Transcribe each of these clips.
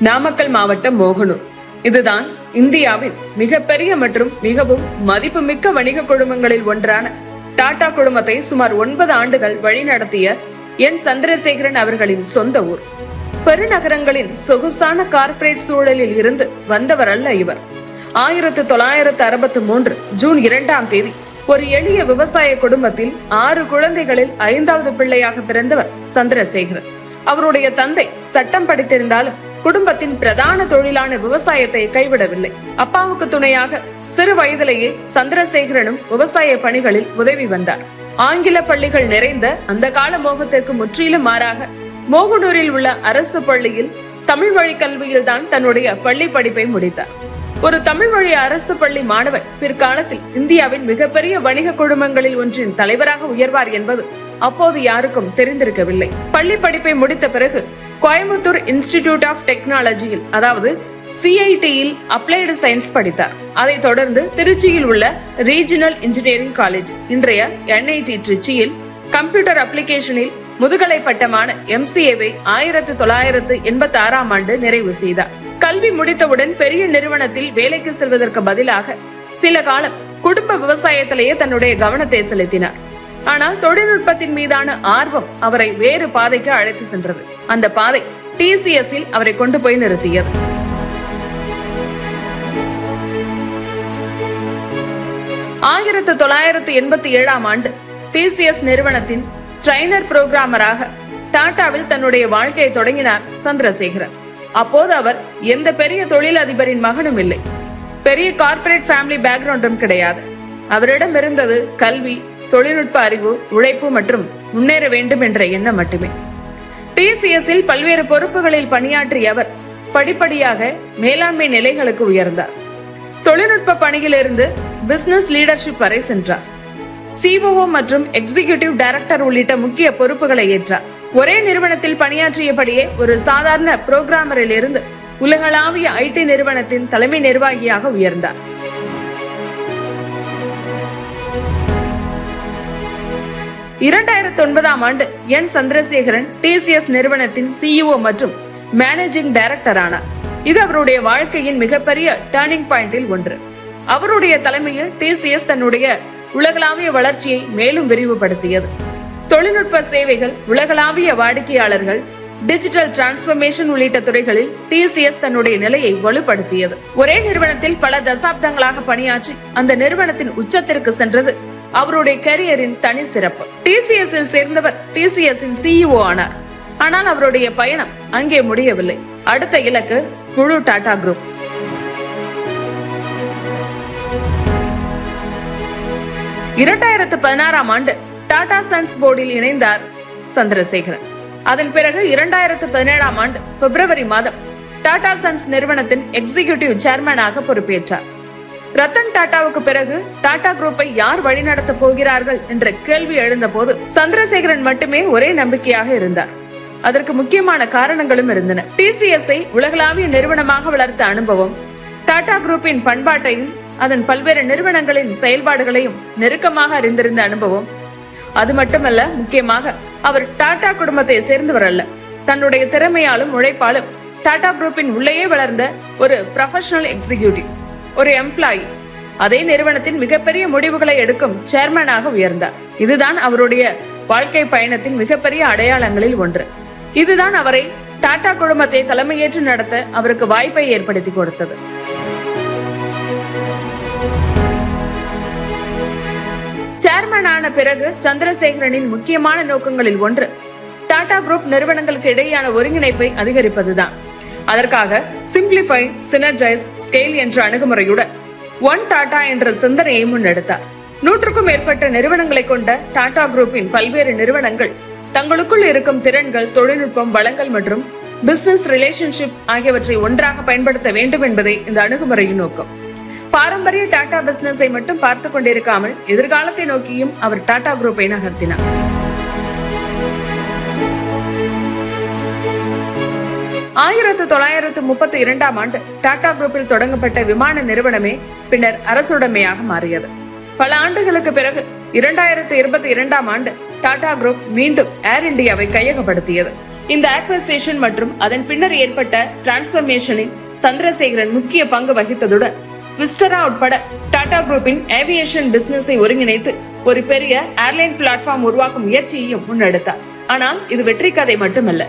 நாமக்கல் மாவட்டம் மோகனூர். இதுதான் இந்தியாவின் மிகப்பெரிய மற்றும் மிகவும் மதிப்புமிக்க வணிக குழுமங்களில் ஒன்றான டாடா குழுமத்தை சுமார் 9 ஆண்டுகள் வழிநடத்திய என் சந்திரசேகரன் அவர்களின் சொந்த ஊர். பெருநகரங்களின் சொகுசான கார்ப்பரேட் சூழலில் இருந்து வந்தவர் அல்ல இவர். 1963 ஜூன் 2ஆம் தேதி ஒரு எளிய விவசாய குடும்பத்தில் 6 குழந்தைகளில் 5வது பிள்ளையாக பிறந்தவர் சந்திரசேகரன். அவருடைய தந்தை சட்டம் படித்திருந்தாலும் குடும்பத்தின் பிரதான தொழிலான விவசாயத்தை கைவிடவில்லை. அப்பாவுக்கு துணையாக சிறு வயதிலேயே சந்திரசேகரனும் விவசாய பணிகளில் உதவி வந்தார். ஆங்கில பள்ளிகள் நிறைந்த அந்த கால மோகத்திற்கு முற்றிலும் மாறாக மோகனூரில் உள்ள அரசு பள்ளியில் தமிழ் வழி கல்வியில் தான் தன்னுடைய பள்ளி படிப்பை முடித்தார். ஒரு தமிழ் வழி அரசு பள்ளி மாணவர் பிற்காலத்தில் இந்தியாவின் மிகப்பெரிய வணிக குழுமங்களில் ஒன்றின் தலைவராக உயர்வார் என்பது அப்போது யாருக்கும் தெரிந்திருக்கவில்லை. பள்ளி படிப்பை முடித்த பிறகு கோயம்புத்தூர் இன்ஸ்டிடியூட் ஆஃப் டெக்னாலஜியில், அதாவது CITயில் அப்ளைடு சயின்ஸ் படித்தார். அதைத் தொடர்ந்து திருச்சியில் உள்ள ரீஜனல் இன்ஜினியரிங் காலேஜ், இன்றைய NIT திருச்சியில் கம்ப்யூட்டர் அப்ளிகேஷனில் முதுகலை பட்டமான MCAவை 1986ஆம் ஆண்டு நிறைவு செய்தார். கல்வி முடித்தவுடன் பெரிய நிறுவனத்தில் வேலைக்கு செல்வதற்கு பதிலாக சில காலம் குடும்ப விவசாயத்திலேயே தன்னுடைய கவனத்தை செலுத்தினார். ஆனால் தொழில்நுட்பத்தின் மீதான ஆர்வம் அவரை வேறு பாதைக்கு அழைத்து சென்றது. அந்த பாதை TCSல் அவரை கொண்டு போய் நிறுத்தியது. ஆயிரத்து 1987ஆம் ஆண்டு TCS நிறுவனத்தின் ட்ரைனர் புரோகிராமராக டாடாவில் தன்னுடைய வாழ்க்கையை தொடங்கினார் சந்திரசேகரன். அப்போது அவர் எந்த பெரிய தொழிலதிபரின் மகனும் இல்லை. பெரிய கார்ப்பரேட் ஃபேமிலி பேக்ரவுண்டும் கிடையாது. அவரிடம் இருந்தது கல்வி, தொழில்நுட்ப அறிவு, உழைப்பு மற்றும் முன்னேற வேண்டும் என்ற எண்ணம் மட்டுமே. TCSல் பல்வேறு பொறுப்புகளில் பணியாற்றிய அவர் படிப்படியாக மேலாண்மை நிலைகளுக்கு உயர்ந்தார். தொழில்நுட்ப பணியிலிருந்து பிசினஸ் லீடர்ஷிப் வரை சென்றார். COO மற்றும் எக்ஸிகியூட்டிவ் டைரக்டர் உள்ளிட்ட முக்கிய பொறுப்புகளை ஏற்றார். ஒரே நிறுவனத்தில் பணியாற்றியபடியே ஒரு சாதாரண புரோகிராமரில் இருந்து உலகளாவிய IT நிறுவனத்தின் தலைமை நிர்வாகியாக உயர்ந்தார். 2009ஆம் ஆண்டு என் சந்திரசேகரன் TCS நிறுவனத்தின் CEO மற்றும் மேனேஜிங் டைரக்டர் ஆனார். இது அவருடைய வாழ்க்கையின் மிகப்பெரிய டர்னிங் பாயிண்டில் ஒன்று. அவருடைய தலைமையில் TCS தன்னுடைய உலகளாவிய வளர்ச்சியை மேலும் விரிவுபடுத்தியது. தொழில்நுட்ப சேவைகள், உலகளாவிய வாடிக்கையாளர்கள், டிஜிட்டல் டிரான்ஸ்பர்மேஷன் உள்ளிட்ட துறைகளில் TCS தன்னுடைய நிலையை வலுப்படுத்தியது. ஒரே நிறுவனத்தில் பல தசாப்தங்களாக பணியாற்றி அந்த நிறுவனத்தின் உச்சத்திற்கு சென்றது அவருடைய கரியரின் தனி சிறப்பு. TCSல் சேர்ந்தவர் TCSன் CEO ஆனார். ஆனால் அவருடைய பயணம் அங்கே முடியவில்லை. அடுத்த இலக்கு முழு டாடா குரூப். இரண்டாயிரத்து 16ஆம் ஆண்டு டாடா சன்ஸ் போர்டில் இணைந்தார் சந்திரசேகரன். அதன் பிறகு 2017ஆம் ஆண்டு பிப்ரவரி மாதம் டாடா சன்ஸ் நிறுவனத்தின் எக்ஸிகியூட்டிவ் சேர்மனாக பொறுப்பேற்றார். ரத்தன் டாடாவுக்கு பிறகு டாடா குரூப்பை யார் வழிநடத்த போகிறார்கள் என்ற கேள்வி எழுந்த போது சந்திரசேகரன் மட்டுமே ஒரே நம்பிக்கையாக இருந்தார். அதற்கு முக்கியமான காரணங்களும் இருந்தன. TCSஐ உலகளாவிய நிறுவனமாக வளர்த்த அனுபவம், டாடா குரூப்பின் பண்பாட்டையும் அதன் பல்வேறு நிறுவனங்களின் செயல்பாடுகளையும் நெருக்கமாக அறிந்திருந்த அனுபவம். அது மட்டுமல்ல, முக்கியமாக அவர் டாடா குடும்பத்தை சேர்ந்தவர் அல்ல. தன்னுடைய திறமையாலும் உழைப்பாலும் டாடா குரூப்பின் உள்ளேயே வளர்ந்த ஒரு ப்ரொஃபஷனல் எக்ஸிகியூட்டிவ், ஒரு எம்ப்ளாயி. அதே நிறுவனத்தின் மிகப்பெரிய முடிவுகளை எடுக்கும் சேர்மனாக உயர்ந்தார். இதுதான் அவருடைய வாழ்க்கை பயணத்தின் மிகப்பெரிய அடையாளங்களில் ஒன்று. இதுதான் அவரை டாடா குழுமத்தை தலைமையேற்று நடத்த அவருக்கு வாய்ப்பை ஏற்படுத்தி கொடுத்தது. சேர்மன் ஆன பிறகு சந்திரசேகரனின் முக்கியமான நோக்கங்களில் ஒன்று டாடா குரூப் நிறுவனங்களுக்கு இடையேயான ஒருங்கிணைப்பை அதிகரிப்பதுதான். அதற்காக சிம்பிளிஃபை, சினர்ஜைஸ், ஸ்கேல் என்ற அணுகுமுறையுடன் ஒன் டாடா என்ற சிந்தனையை முன்னெடுத்தார். 100க்கும் மேற்பட்ட நிறுவனங்களை கொண்ட டாடா குரூப்பின் பல்வேறு நிறுவனங்கள் தங்களுக்குள் இருக்கும் திறன்கள், தொழில்நுட்பம், வளங்கள் மற்றும் பிசினஸ் ரிலேஷன்ஷிப் ஆகியவற்றை ஒன்றாக பயன்படுத்த வேண்டும் என்பதே இந்த அணுகுமுறையின் நோக்கம். பாரம்பரிய டாடா பிசினஸை மட்டும் பார்த்து கொண்டிருக்காமல் எதிர்காலத்தை நோக்கியும் அவர் டாடா குரூப்பை நகர்த்தினார். ஆயிரத்து 1932ஆம் ஆண்டு டாடா குரூப்பில் தொடங்கப்பட்ட விமான நிறுவனமே பின்னர் அரசுடைமையாக மாறியது. பல ஆண்டுகளுக்கு பிறகு 2022ஆம் ஆண்டு டாடா குரூப் மீண்டும் ஏர் இந்தியாவை கையகப்படுத்தியது. இந்த ஆக்விசிஷன் மற்றும் அதன் பின்னர் ஏற்பட்ட டிரான்ஸ்பர்மேஷனில் சந்திரசேகரன் முக்கிய பங்கு வகித்ததுடன் விஸ்டரா உட்பட டாடா குரூப்பின் ஏவியேஷன் பிசினஸை ஒருங்கிணைத்து ஒரு பெரிய ஏர்லைன் பிளாட்ஃபார்ம் உருவாக்கும் முயற்சியையும் முன்னெடுத்தார். ஆனால் இது வெற்றி கதை மட்டுமல்ல.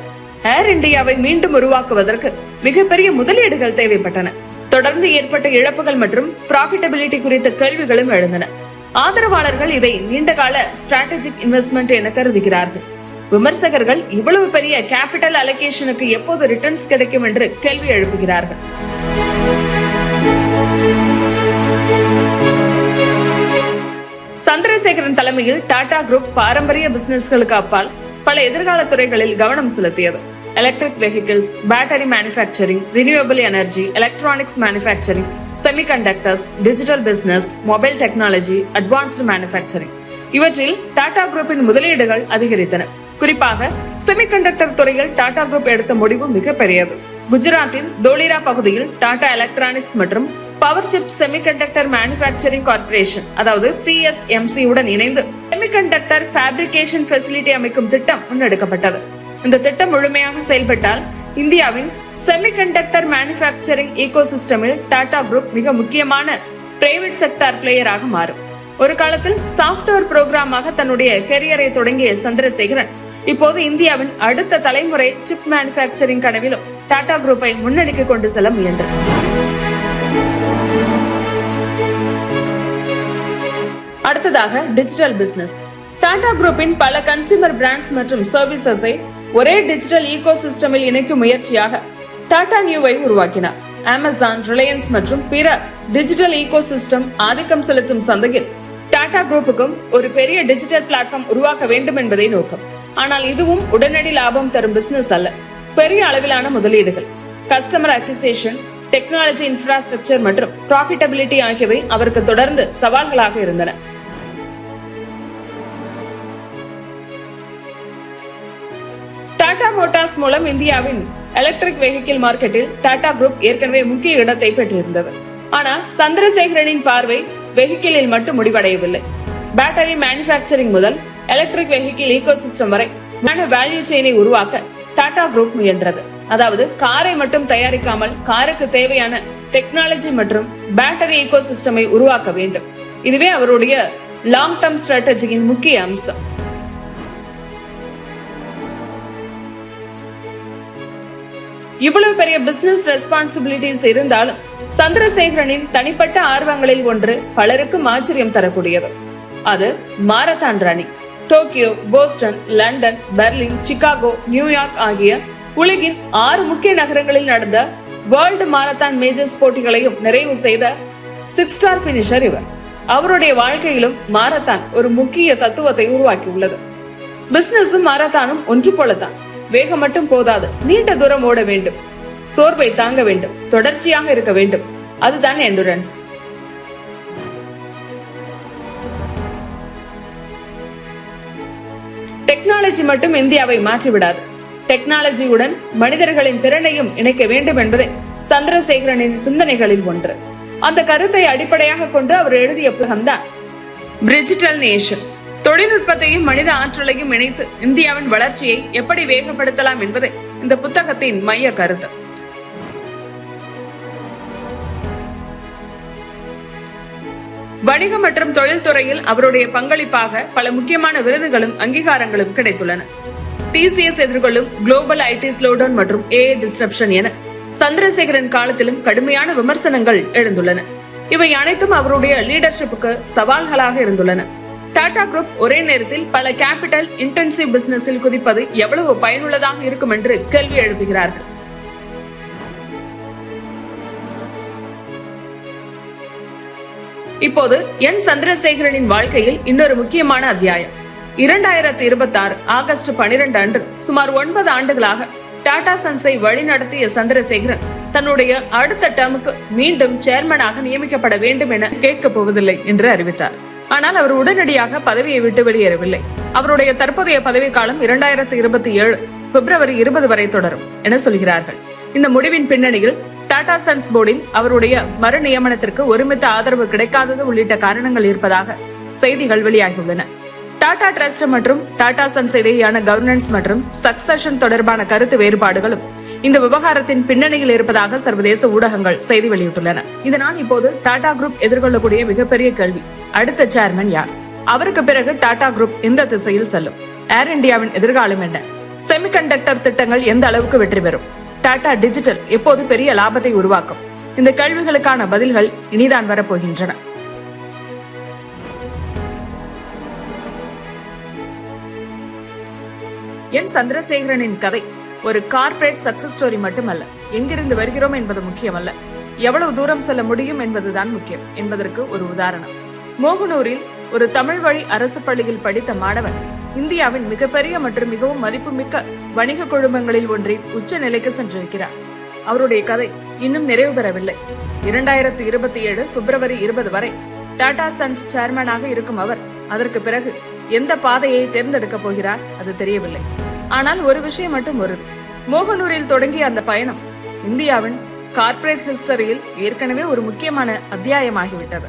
ஏர் இந்தியாவை மீண்டும் உருவாக்குவதற்கு மிகப்பெரிய முதலீடுகள் தேவைப்பட்டன. தொடர்ந்து ஏற்பட்ட இழப்புகள் மற்றும் ப்ராஃபிட்டபிலிட்டி குறித்த கேள்விகளும் எழுந்தன. ஆதரவாளர்கள் இதை நீண்டகால ஸ்ட்ராட்டஜிக் இன்வெஸ்ட்மெண்ட் என கருதுகிறார்கள். விமர்சகர்கள் இவ்வளவு பெரிய கேபிட்டல் அலோகேஷனுக்கு எப்போது ரிட்டர்ன்ஸ் கிடைக்கும் என்று கேள்வி எழுப்புகிறார்கள். சந்திரசேகரன் தலைமையில் டாடா குரூப் பாரம்பரிய பிசினஸ்களுக்கு அப்பால் பல எதிர்கால துறைகளில் கவனம் செலுத்தியது. Electric vehicles, battery manufacturing, renewable energy, electronics manufacturing, semiconductors, digital business, mobile technology, advanced manufacturing இவற்றில் டாடா குரூப்பின் முதலீடுகள் அதிகரித்தன. குறிப்பாக செமிகண்டக்டர் துறையில் டாடா குரூப் எடுத்த முடிவு மிக பெரியது. குஜராத்தின் தோலிரா பகுதியில் டாடா எலக்ட்ரானிக்ஸ் மற்றும் power chip semiconductor manufacturing corporation அதாவது PSMC உடன் இணைந்து செமிகண்டக்டர் ஃபேப்ரிகேஷன் ஃபெசிலிட்டி அமைக்கும் திட்டம் முன்னெடுக்கப்பட்டது. இந்த திட்டம் முழுமையாக செயல்பட்டால் இந்தியாவின் செமிகண்டக்டர் மேனுஃபேக்சரிங் ஈகோசிஸ்டமில் டாடா குரூப் மிக முக்கியமான பிரைவேட் செக்டார் பிளேயராக மாறும். ஒரு காலத்தில் சாப்ட்வேர் புரோகிராமாக தன்னுடைய கெரியரை தொடங்கிய சந்திரசேகரன் இப்போது இந்தியாவின் அடுத்த தலைமுறை சிப் மேனுஃபேக்சரிங் கனவிலும் டாடா குரூப்பை முன்னெடுக்க கொண்டு செல்ல முயன்றார். அடுத்ததாக டிஜிட்டல் பிசினஸ். டாடா குரூப்பின் பல கன்சியூமர் பிராண்ட்ஸ் மற்றும் சர்வீசஸை ஒரே டிஜிட்டல் ஈகோசிஸ்டமில் இணைக்கும் முயற்சியாக டாடா நியூவை உருவாக்கினார். அமேசான், ரிலையன்ஸ் மற்றும் பிற டிஜிட்டல் ஈகோசிஸ்டம் ஆதிக்கம் செலுத்தும் சந்தையில் டாடா குரூப்புக்கும் ஒரு பெரிய டிஜிட்டல் பிளாட்ஃபார்ம் உருவாக்க வேண்டும் என்பதை நோக்கம். ஆனால் இதுவும் உடனடி லாபம் தரும் பிசினஸ் அல்ல. பெரிய அளவிலான முதலீடுகள், கஸ்டமர் அக்விசிஷன், டெக்னாலஜி இன்ஃப்ராஸ்ட்ரக்சர் மற்றும் ப்ராஃபிட்டபிலிட்டி ஆகியவை அவருக்கு தொடர்ந்து சவால்களாக இருந்தன. டாடா மோட்டார்ஸ் மூலம் இந்தியாவின் எலக்ட்ரிக் வெஹிக்கிள் மார்க்கெட்டில் டாடா குரூப் ஏற்கனவே முக்கிய இடத்தை பெற்றிருந்தது. ஆனால் சந்திரசேகரனின் பார்வை வெஹிக்கிளில் மட்டும் முடிவடையவில்லை. பேட்டரி மேனுஃபேக்சரிங் முதல் எலக்ட்ரிக் வெஹிக்கிள் ஈகோசிஸ்டம் வரை வேல்யூ செயினை உருவாக்க டாடா குரூப் முயன்றது. அதாவது காரை மட்டும் தயாரிக்காமல் காருக்கு தேவையான டெக்னாலஜி மற்றும் பேட்டரி ஈகோசிஸ்டமை உருவாக்க வேண்டும். இதுவே அவருடைய லாங் டர்ம் ஸ்ட்ராட்டஜியின் முக்கிய அம்சம். இவ்வளவு பெரிய பிசினஸ் ரெஸ்பான்சிபிலிட்டிஸ் இருந்தாலும் சந்திரசேகரனின் தனிப்பட்ட ஆர்வங்களில் ஒன்று பலருக்கும் ஆச்சரியம் தரக்கூடியது. அது marathon running. Tokyo, Boston, London, Berlin, Chicago, New York ஆகிய உலகின் 6 முக்கிய நகரங்களில் நடந்த வேர்ல்டு மாரத்தான் மேஜர்ஸ் போட்டிகளையும் நிறைவு செய்த 6 ஸ்டார் பினிஷர் இவர். அவருடைய வாழ்க்கையிலும் மாரத்தான் ஒரு முக்கிய தத்துவத்தை உருவாக்கியுள்ளது. பிசினஸும் மாரத்தானும் ஒன்று போலத்தான். வேகம் மட்டும் போதாது, நீண்ட தூரம் ஓட வேண்டும், சோர்வை தாங்க வேண்டும், தொடர்ச்சியாக இருக்க வேண்டும். அதுதான் எண்டுரன்ஸ். டெக்னாலஜி மட்டும் இந்தியாவை மாற்றிவிடாது. டெக்னாலஜியுடன் மனிதர்களின் திறனையும் இணைக்க வேண்டும் என்பதே சந்திரசேகரனின் சிந்தனைகளில் ஒன்று. அந்த கருத்தை அடிப்படையாக கொண்டு அவர் எழுதிய புத்தகம்தான் டிஜிட்டல் நேஷன். தொழில்நுட்பத்தையும் மனித ஆற்றலையும் இணைத்து இந்தியாவின் வளர்ச்சியை எப்படி வேகப்படுத்தலாம் என்பதே இந்த புத்தகத்தின் மைய கருத்து. வணிக மற்றும் தொழில்துறையில் அவருடைய பங்களிப்பாக பல முக்கியமான விருதுகளும் அங்கீகாரங்களும் கிடைத்துள்ளன. TCS எதிர்கொள்ளும் குளோபல் IT ஸ்லோடவுன் மற்றும் AI டிஸ்ரப்ஷன் என சந்திரசேகரன் காலத்திலும் கடுமையான விமர்சனங்கள் எழுந்துள்ளன. இவை அனைத்தும் அவருடைய லீடர்ஷிப்புக்கு சவால்களாக இருந்துள்ளன. டாடா குரூப் ஒரே நேரத்தில் பல கேபிட்டல் இன்டென்சிவ் பிசினஸில் குதிப்பது எவ்வளவு பயனுள்ளதாக இருக்கும் என்று கேள்வி எழுப்புகிறார்கள். இப்போது என் சந்திரசேகரனின் வாழ்க்கையில் இன்னொரு முக்கியமான அத்தியாயம். 2026 ஆகஸ்ட் 12 அன்று சுமார் 9 ஆண்டுகளாக டாடா சன்ஸை வழிநடத்திய சந்திரசேகரன் தன்னுடைய அடுத்த டேர்முக்கு மீண்டும் சேர்மனாக நியமிக்கப்பட வேண்டும் என கேட்கப் போவதில்லை என்று அறிவித்தார். ஆனால் அவர் உடனடியாக பதவியை விட்டு வெளியேறவில்லை. அவருடைய தற்போதைய பதவிக்காலம் 2027 பிப்ரவரி 20 வரை தொடரும் என சொல்கிறார்கள். இந்த முடிவின் பின்னணியில் டாடா சன்ஸ் போர்டில் அவருடைய மறு நியமனத்திற்கு ஒருமித்த ஆதரவு கிடைக்காதது உள்ளிட்ட காரணங்கள் இருப்பதாக செய்திகள் வெளியாகியுள்ளன. டாடா ட்ரஸ்ட் மற்றும் டாடா சன்ஸ் இடையேயான கவர்னன்ஸ் மற்றும் சக்சஷன் தொடர்பான கருத்து வேறுபாடுகளும் இந்த விவகாரத்தின் பின்னணியில் இருப்பதாக சர்வதேச ஊடகங்கள் செய்தி வெளியிட்டுள்ளன. இதனால் இப்போது டாடா குரூப் எதிர்கொள்ளக்கூடிய மிகப்பெரிய கேள்வி, அடுத்த சேர்மன் யார்? அவருக்கு பிறகு டாடா குரூப் எந்த திசையில் செல்லும்? ஏர் இந்தியாவின் எதிர்காலம் என்ன? செமிகண்டக்டர் திட்டங்கள் எந்த அளவுக்கு வெற்றி பெறும்? டாடா டிஜிட்டல் எப்போது பெரிய லாபத்தை உருவாக்கும்? இந்த கேள்விகளுக்கான பதில்கள் இனிதான் வரப்போகின்றன. என் சந்திரசேகரனின் கதை ஒரு கார்ப்பரேட் சக்சஸ் ஸ்டோரி மட்டுமல்ல. எங்கிருந்து வருகிறோம் என்பது முக்கியமல்ல, எவ்வளவு தூரம் செல்ல முடியும் என்பதுதான் முக்கியம் என்பதற்கு ஒரு உதாரணம். மோகனூரில் ஒரு தமிழ் வழி அரசு பள்ளியில் படித்த மாணவன் இந்தியாவின் மிகப்பெரிய மற்றும் மிகவும் மதிப்புமிக்க வணிக குழுமங்களில் ஒன்றின் உச்ச நிலைக்கு சென்றிருக்கிறார். அவருடைய கதை இன்னும் நிறைவு பெறவில்லை. 2027 பிப்ரவரி 20 வரை டாடா சன்ஸ் சேர்மனாக இருக்கும் அவர் அதற்கு பிறகு எந்த பாதையை தேர்ந்தெடுக்கப் போகிறார் அது தெரியவில்லை. ஆனால் ஒரு விஷயம் மட்டும் உறுதி, மோகனூரில் தொடங்கிய அந்த பயணம் இந்தியாவின் கார்ப்பரேட் ஹிஸ்டரியில் ஏற்கனவே ஒரு முக்கியமான அத்தியாயமாகிவிட்டது.